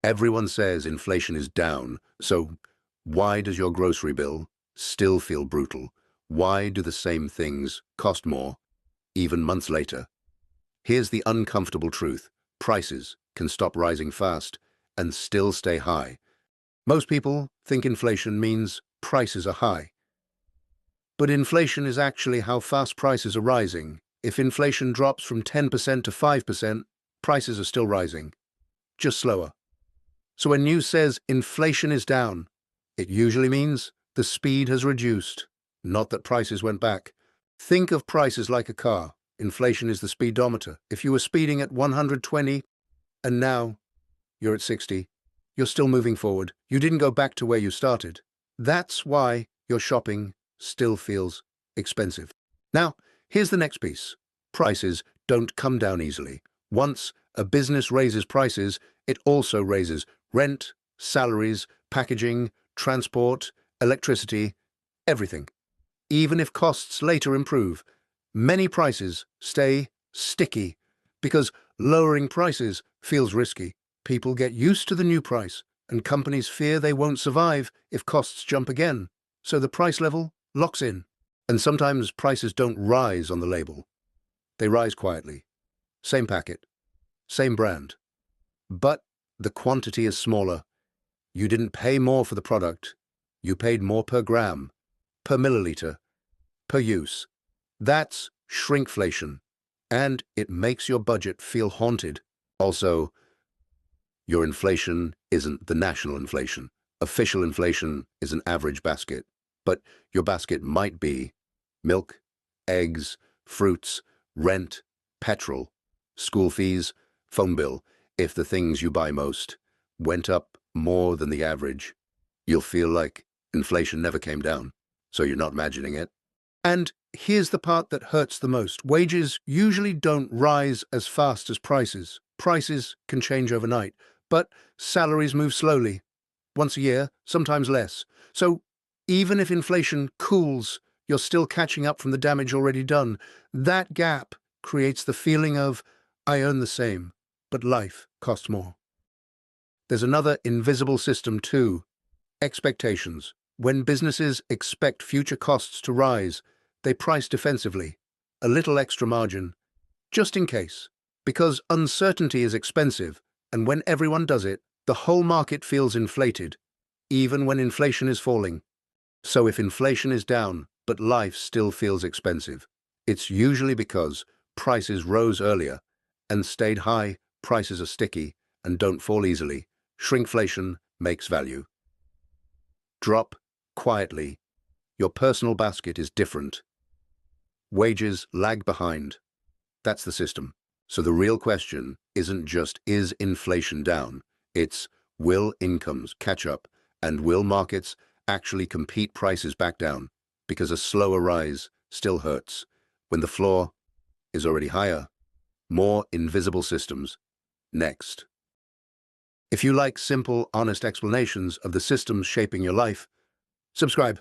Everyone says inflation is down, so why does your grocery bill still feel brutal? Why do the same things cost more, even months later? Here's the uncomfortable truth. Prices can stop rising fast and still stay high. Most people think inflation means prices are high. But inflation is actually how fast prices are rising. If inflation drops from 10% to 5%, prices are still rising, just slower. So when news says inflation is down, it usually means the speed has reduced, not that prices went back. Think of prices like a car. Inflation is the speedometer. If you were speeding at 120 and now you're at 60, you're still moving forward. You didn't go back to where you started. That's why your shopping still feels expensive. Now, here's the next piece. Prices don't come down easily. Once a business raises prices, it also raises rent, salaries, packaging, transport, electricity, everything. Even if costs later improve, many prices stay sticky because lowering prices feels risky. People get used to the new price, and companies fear they won't survive if costs jump again. So the price level locks in. And sometimes prices don't rise on the label. They rise quietly. Same packet, same brand. But the quantity is smaller. You didn't pay more for the product. You paid more per gram, per milliliter, per use. That's shrinkflation. And it makes your budget feel haunted. Also, your inflation isn't the national inflation. Official inflation is an average basket. But your basket might be milk, eggs, fruits, rent, petrol, school fees, phone bill. If the things you buy most went up more than the average, you'll feel like inflation never came down, so you're not imagining it. And here's the part that hurts the most. Wages usually don't rise as fast as prices. Prices can change overnight, but salaries move slowly, once a year, sometimes less. So even if inflation cools, you're still catching up from the damage already done. That gap creates the feeling of, I earn the same, but life costs more. There's another invisible system too: expectations. When businesses expect future costs to rise, they price defensively, a little extra margin, just in case. Because uncertainty is expensive, and when everyone does it, the whole market feels inflated, even when inflation is falling. So if inflation is down, but life still feels expensive, it's usually because prices rose earlier and stayed high. Prices are sticky and don't fall easily. Shrinkflation makes value drop quietly. Your personal basket is different. Wages lag behind. That's the system. So the real question isn't just, is inflation down? It's, will incomes catch up, and will markets actually compete prices back down? Because a slower rise still hurts when the floor is already higher. More invisible systems. Next. If you like simple, honest explanations of the systems shaping your life, subscribe.